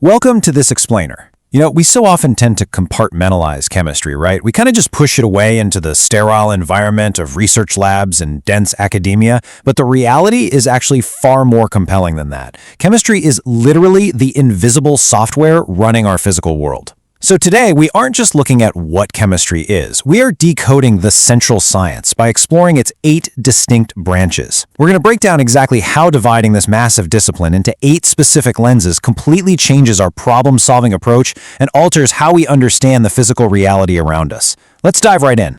Welcome to this explainer. We so often tend to compartmentalize chemistry, right? We kind of just push it away into the sterile environment of research labs and dense academia, but the reality is actually far more compelling than that. Chemistry is literally the invisible software running our physical world. So today, we aren't just looking at what chemistry is. We are decoding the central science by exploring its 8 distinct branches. We're going to break down exactly how dividing this massive discipline into 8 specific lenses completely changes our problem-solving approach and alters how we understand the physical reality around us. Let's dive right in.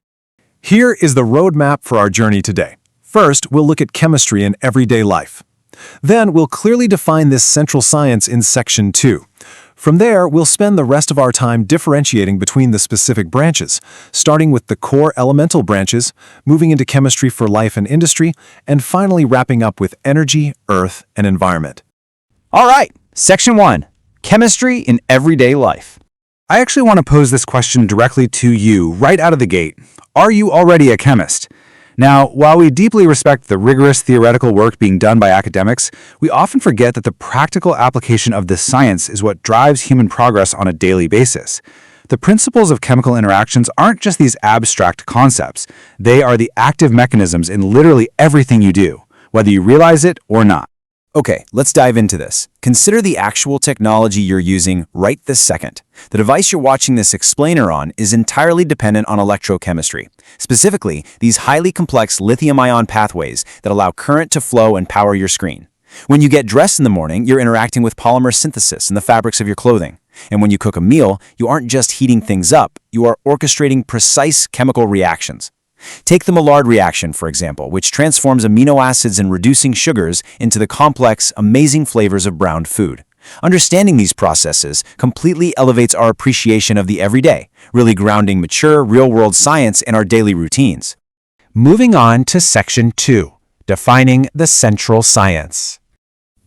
Here is the roadmap for our journey today. First, we'll look at chemistry in everyday life. Then, we'll clearly define this central science in Section 2. From there, we'll spend the rest of our time differentiating between the specific branches, starting with the core elemental branches, moving into chemistry for life and industry, and finally wrapping up with energy, earth, and environment. All right, Section 1, Chemistry in Everyday Life. I actually want to pose this question directly to you right out of the gate. Are you already a chemist? Now, while we deeply respect the rigorous theoretical work being done by academics, we often forget that the practical application of this science is what drives human progress on a daily basis. The principles of chemical interactions aren't just these abstract concepts. They are the active mechanisms in literally everything you do, whether you realize it or not. Okay, let's dive into this. Consider the actual technology you're using right this second. The device you're watching this explainer on is entirely dependent on electrochemistry, specifically these highly complex lithium-ion pathways that allow current to flow and power your screen. When you get dressed in the morning, you're interacting with polymer synthesis in the fabrics of your clothing. And when you cook a meal, you aren't just heating things up, you are orchestrating precise chemical reactions. Take the Maillard reaction, for example, which transforms amino acids and reducing sugars into the complex, amazing flavors of browned food. Understanding these processes completely elevates our appreciation of the everyday, really grounding mature, real-world science in our daily routines. Moving on to Section 2, Defining the Central Science.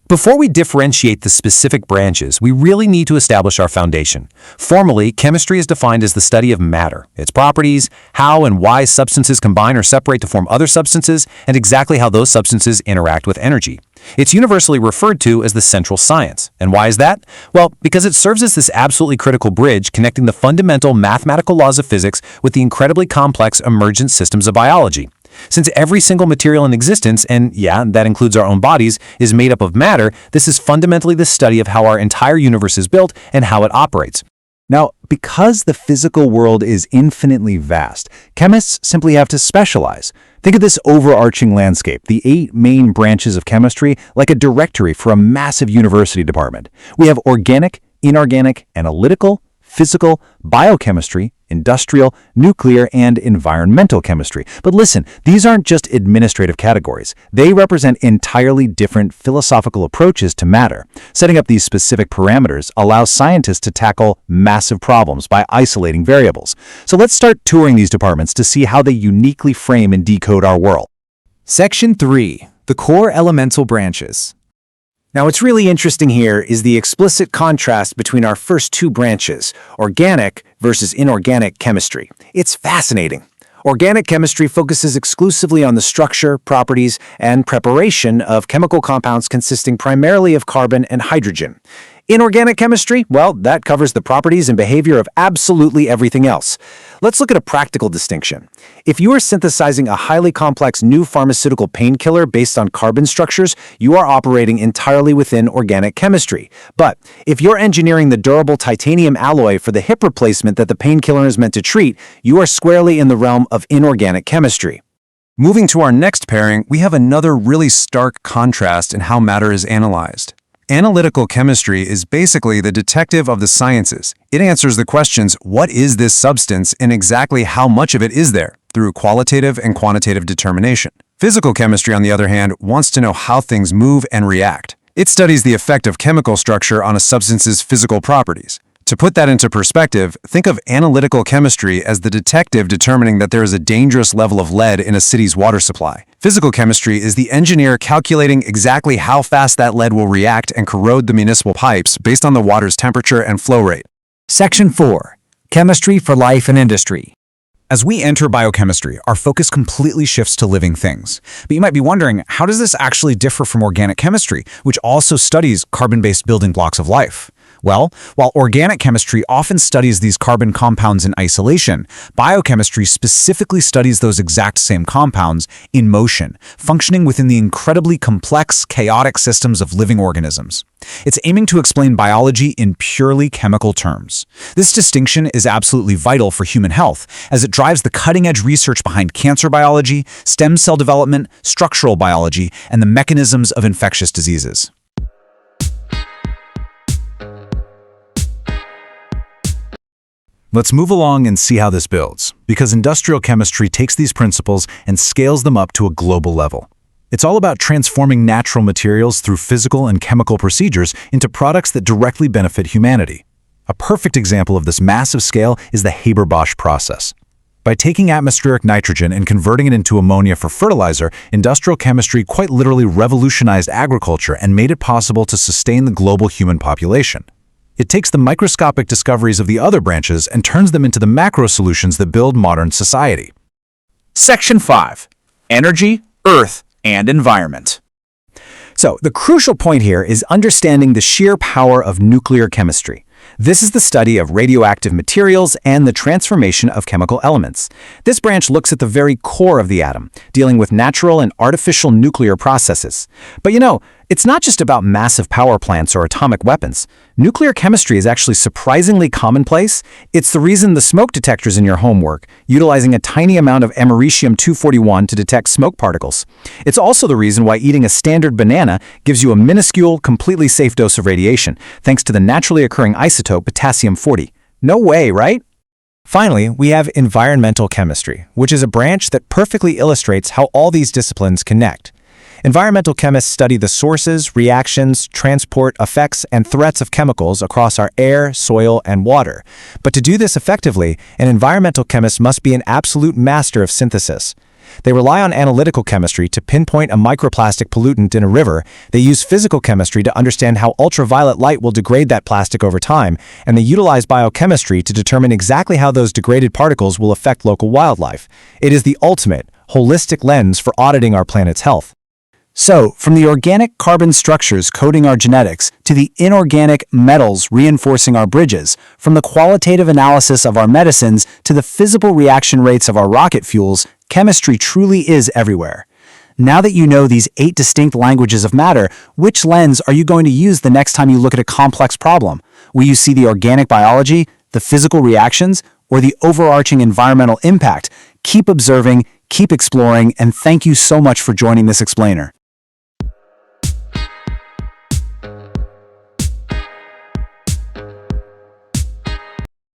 Before we differentiate the specific branches, we really need to establish our foundation. Formally, chemistry is defined as the study of matter, its properties, how and why substances combine or separate to form other substances, and exactly how those substances interact with energy. It's universally referred to as the central science. And why is that? Well, because it serves as this absolutely critical bridge connecting the fundamental mathematical laws of physics with the incredibly complex emergent systems of biology. Since every single material in existence, and yeah, that includes our own bodies, is made up of matter, this is fundamentally the study of how our entire universe is built and how it operates. Now, because the physical world is infinitely vast, chemists simply have to specialize. Think of this overarching landscape, the 8 main branches of chemistry, like a directory for a massive university department. We have organic, inorganic, analytical, physical, biochemistry, industrial, nuclear, and environmental chemistry. But listen, these aren't just administrative categories. They represent entirely different philosophical approaches to matter. Setting up these specific parameters allows scientists to tackle massive problems by isolating variables. So let's start touring these departments to see how they uniquely frame and decode our world. Section 3, the core elemental branches. Now, what's really interesting here is the explicit contrast between our first 2 branches, organic versus inorganic chemistry. It's fascinating. Organic chemistry focuses exclusively on the structure, properties, and preparation of chemical compounds consisting primarily of carbon and hydrogen. Inorganic chemistry, well, that covers the properties and behavior of absolutely everything else. Let's look at a practical distinction. If you are synthesizing a highly complex new pharmaceutical painkiller based on carbon structures, you are operating entirely within organic chemistry. But if you're engineering the durable titanium alloy for the hip replacement that the painkiller is meant to treat, you are squarely in the realm of inorganic chemistry. Moving to our next pairing, we have another really stark contrast in how matter is analyzed. Analytical chemistry is basically the detective of the sciences. It answers the questions, what is this substance and exactly how much of it is there, through qualitative and quantitative determination. Physical chemistry, on the other hand, wants to know how things move and react. It studies the effect of chemical structure on a substance's physical properties. To put that into perspective, think of analytical chemistry as the detective determining that there is a dangerous level of lead in a city's water supply. Physical chemistry is the engineer calculating exactly how fast that lead will react and corrode the municipal pipes based on the water's temperature and flow rate. Section 4, Chemistry for Life and Industry. As we enter biochemistry, our focus completely shifts to living things. But you might be wondering, how does this actually differ from organic chemistry, which also studies carbon-based building blocks of life? Well, while organic chemistry often studies these carbon compounds in isolation, biochemistry specifically studies those exact same compounds in motion, functioning within the incredibly complex, chaotic systems of living organisms. It's aiming to explain biology in purely chemical terms. This distinction is absolutely vital for human health, as it drives the cutting-edge research behind cancer biology, stem cell development, structural biology, and the mechanisms of infectious diseases. Let's move along and see how this builds, because industrial chemistry takes these principles and scales them up to a global level. It's all about transforming natural materials through physical and chemical procedures into products that directly benefit humanity. A perfect example of this massive scale is the Haber-Bosch process. By taking atmospheric nitrogen and converting it into ammonia for fertilizer, industrial chemistry quite literally revolutionized agriculture and made it possible to sustain the global human population. It takes the microscopic discoveries of the other branches and turns them into the macro solutions that build modern society. Section 5. Energy, Earth, and Environment. So, the crucial point here is understanding the sheer power of nuclear chemistry. This is the study of radioactive materials and the transformation of chemical elements. This branch looks at the very core of the atom, dealing with natural and artificial nuclear processes. But it's not just about massive power plants or atomic weapons. Nuclear chemistry is actually surprisingly commonplace. It's the reason the smoke detectors in your home work, utilizing a tiny amount of americium-241 to detect smoke particles. It's also the reason why eating a standard banana gives you a minuscule, completely safe dose of radiation, thanks to the naturally occurring isotope potassium-40. No way, right? Finally, we have environmental chemistry, which is a branch that perfectly illustrates how all these disciplines connect. Environmental chemists study the sources, reactions, transport, effects, and threats of chemicals across our air, soil, and water. But to do this effectively, an environmental chemist must be an absolute master of synthesis. They rely on analytical chemistry to pinpoint a microplastic pollutant in a river. They use physical chemistry to understand how ultraviolet light will degrade that plastic over time, and they utilize biochemistry to determine exactly how those degraded particles will affect local wildlife. It is the ultimate, holistic lens for auditing our planet's health. So, from the organic carbon structures coding our genetics to the inorganic metals reinforcing our bridges, from the qualitative analysis of our medicines to the physical reaction rates of our rocket fuels, chemistry truly is everywhere. Now that you know these 8 distinct languages of matter, which lens are you going to use the next time you look at a complex problem? Will you see the organic biology, the physical reactions, or the overarching environmental impact? Keep observing, keep exploring, and thank you so much for joining this explainer.